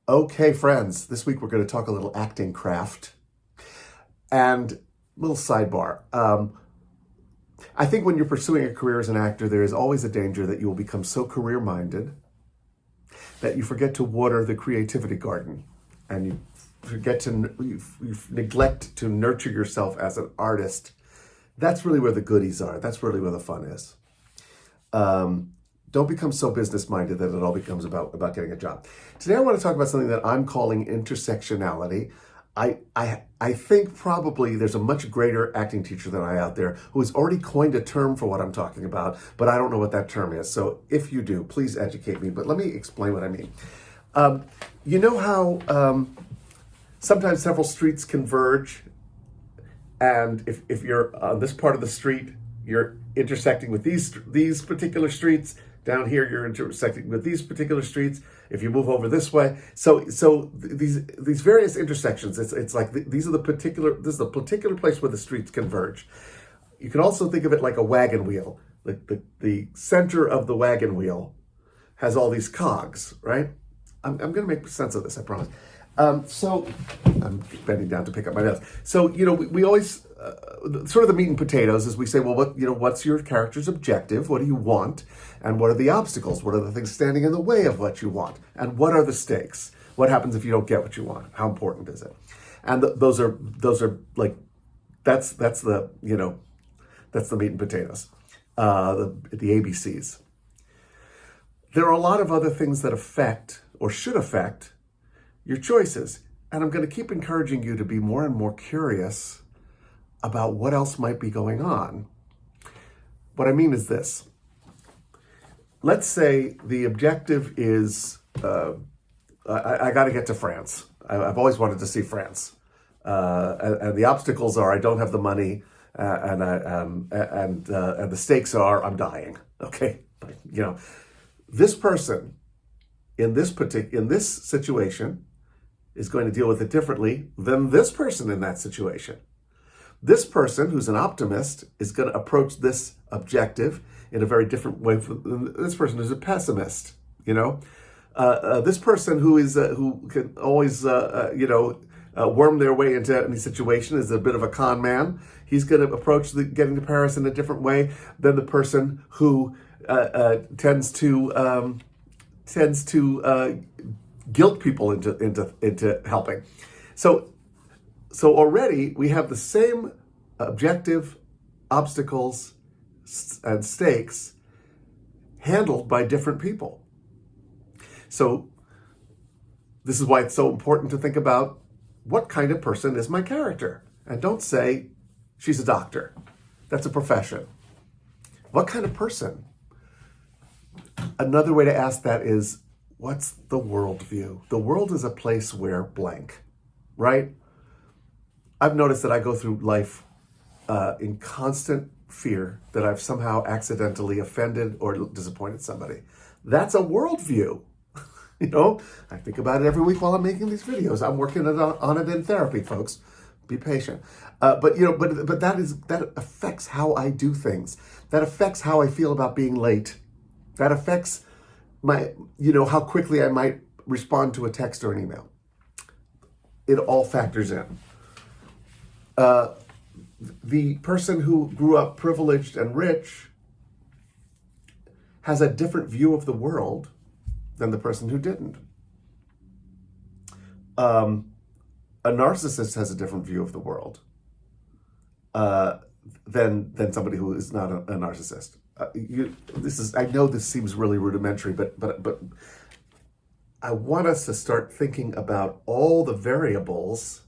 Okay, friends, this week we're going to talk a little acting craft and a little sidebar. I think when you're pursuing a career as an actor, there is always a danger that you will become so career-minded that you forget to water the creativity garden and you neglect to nurture yourself as an artist. That's really where the goodies are. That's really where the fun is. Don't become so business-minded that it all becomes about getting a job. Today I want to talk about something that I'm calling intersectionality. I think probably there's a much greater acting teacher than I out there who has already coined a term for what I'm talking about, but I don't know what that term is. So if you do, please educate me. But let me explain what I mean. You know how sometimes several streets converge, and if you're on this part of the street, you're intersecting with these particular streets. Down here, you're intersecting with these particular streets. If you move over this way, so these various intersections, it's like this is the particular place where the streets converge. You can also think of it like a wagon wheel. The center of the wagon wheel has all these cogs, right? I'm going to make sense of this, I promise. So I'm bending down to pick up my nails. So, we always, sort of the meat and potatoes is we say, well, what's your character's objective? What do you want? And what are the obstacles? What are the things standing in the way of what you want? And what are the stakes? What happens if you don't get what you want? How important is it? And those are like, that's the meat and potatoes, the ABCs. There are a lot of other things that affect or should affect your choices. And I'm going to keep encouraging you to be more and more curious about what else might be going on. What I mean is this. Let's say the objective is, I got to get to France. I've always wanted to see France. And the obstacles are I don't have the money, and the stakes are I'm dying. Okay? This person in this situation is going to deal with it differently than this person in that situation. This person, who's an optimist, is going to approach this objective in a very different way from this person who's a pessimist. This person who can always worm their way into any situation is a bit of a con man. He's going to approach getting to Paris in a different way than the person who tends to guilt people into helping. So already we have the same objective, obstacles, and stakes handled by different people. So this is why it's so important to think about what kind of person is my character. And don't say she's a doctor. That's a profession. What kind of person? Another way to ask that is, what's the worldview? The world is a place where blank, right? I've noticed that I go through life in constant fear that I've somehow accidentally offended or disappointed somebody. That's a worldview. I think about it every week while I'm making these videos. I'm working on it in therapy, folks. Be patient. But that affects how I do things. That affects how I feel about being late. That affects how quickly I might respond to a text or an email. It all factors in. The person who grew up privileged and rich has a different view of the world than the person who didn't. A narcissist has a different view of the world than somebody who is not a narcissist. I know this seems really rudimentary, but I want us to start thinking about all the variables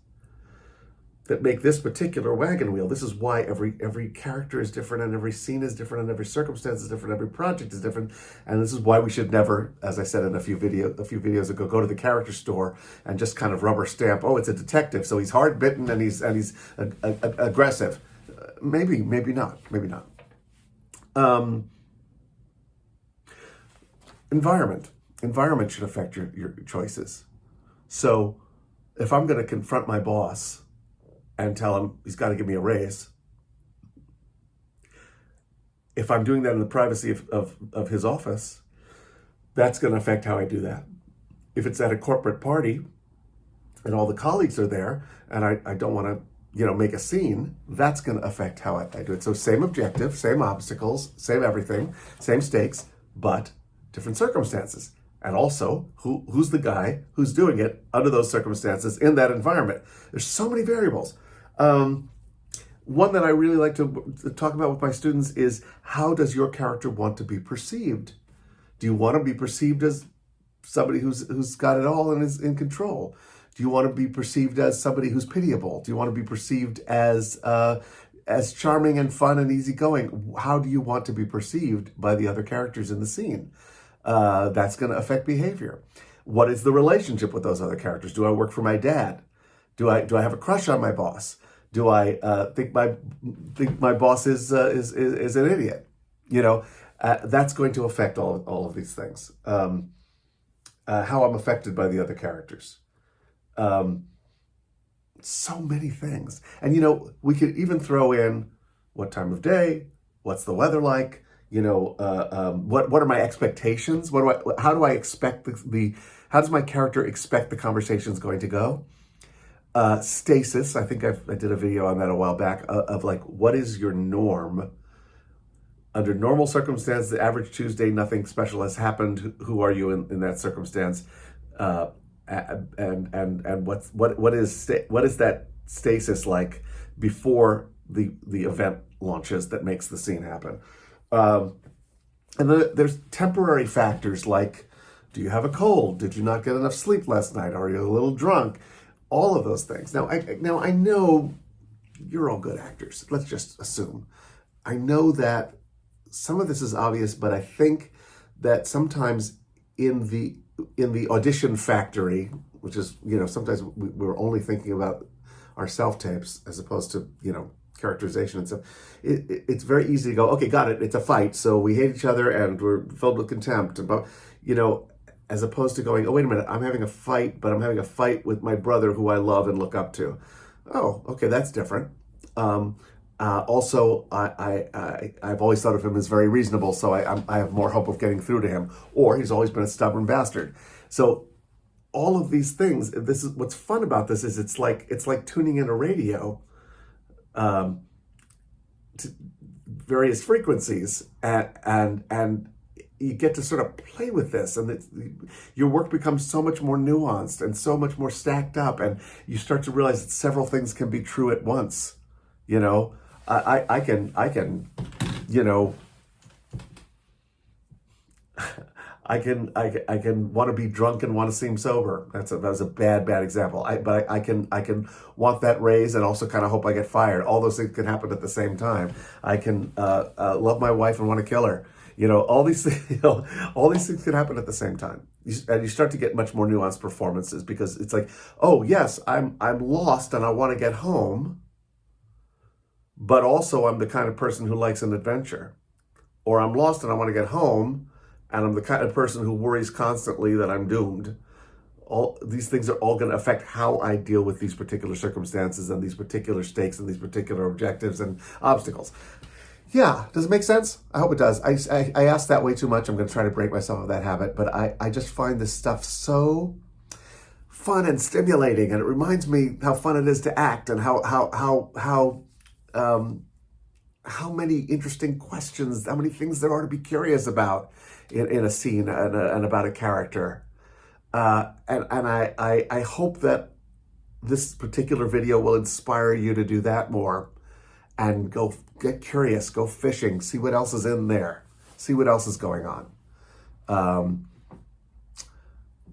that make this particular wagon wheel. This is why every character is different, and every scene is different, and every circumstance is different, every project is different, and this is why we should never, as I said in a few videos ago, go to the character store and just kind of rubber stamp. Oh, it's a detective, so he's hard bitten and he's aggressive. Maybe not. Environment should affect your choices. So if I'm going to confront my boss and tell him he's got to give me a raise, if I'm doing that in the privacy of his office, that's going to affect how I do that. If it's at a corporate party and all the colleagues are there, and I don't want to, make a scene, that's going to affect how I do it. So same objective, same obstacles, same everything, same stakes, but different circumstances. And also, who's the guy who's doing it under those circumstances in that environment? There's so many variables. One that I really like to talk about with my students is, how does your character want to be perceived? Do you want to be perceived as somebody who's got it all and is in control? Do you want to be perceived as somebody who's pitiable? Do you want to be perceived as charming and fun and easygoing? How do you want to be perceived by the other characters in the scene? That's going to affect behavior. What is the relationship with those other characters? Do I work for my dad? Do I have a crush on my boss? Do I think my boss is an idiot? That's going to affect all of these things. How I'm affected by the other characters. So many things. And, we could even throw in what time of day, what's the weather like, what are my expectations? How do I expect how does my character expect the conversation's going to go? Stasis, I think I did a video on that a while back, of like, what is your norm? Under normal circumstances, the average Tuesday, nothing special has happened. Who are you in that circumstance? And what is that stasis like before the event launches that makes the scene happen? And then there's temporary factors like, do you have a cold? Did you not get enough sleep last night? Are you a little drunk? All of those things. Now I know you're all good actors. Let's just assume. I know that some of this is obvious, but I think that sometimes in the audition factory, which is, sometimes we're only thinking about our self-tapes as opposed to, characterization and stuff. It's very easy to go, okay, got it. It's a fight. So we hate each other and we're filled with contempt. But, as opposed to going, oh, wait a minute, I'm having a fight, but I'm having a fight with my brother who I love and look up to. Oh, okay, that's different. Also, I've always thought of him as very reasonable, so I have more hope of getting through to him. Or he's always been a stubborn bastard. So all of these things, this is what's fun about this, is it's like tuning in a radio to various frequencies, and you get to sort of play with this, and your work becomes so much more nuanced and so much more stacked up, and you start to realize that several things can be true at once. I can want to be drunk and want to seem sober. That was a bad example. But I can want that raise and also kind of hope I get fired. All those things can happen at the same time. I can love my wife and want to kill her. All these things. All these things can happen at the same time. And you start to get much more nuanced performances, because it's like, oh yes, I'm lost and I want to get home, but also I'm the kind of person who likes an adventure. Or I'm lost and I want to get home, and I'm the kind of person who worries constantly that I'm doomed. All these things are all going to affect how I deal with these particular circumstances and these particular stakes and these particular objectives and obstacles. Yeah, does it make sense? I hope it does. I ask that way too much. I'm going to try to break myself of that habit, but I just find this stuff so fun and stimulating, and it reminds me how fun it is to act, and how many interesting questions, how many things there are to be curious about in a scene and about a character. And I hope that this particular video will inspire you to do that more, and go get curious, go fishing, see what else is in there, see what else is going on.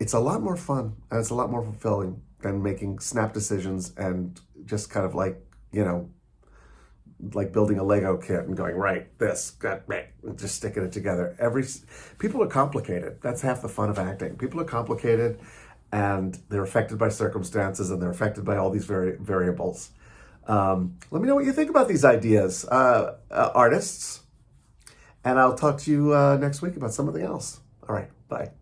It's a lot more fun, and it's a lot more fulfilling than making snap decisions and just kind of like building a Lego kit and going, right, this, right, and just sticking it together. People are complicated. That's half the fun of acting. People are complicated, and they're affected by circumstances, and they're affected by all these variables. Let me know what you think about these ideas, artists, and I'll talk to you next week about something else. All right, bye.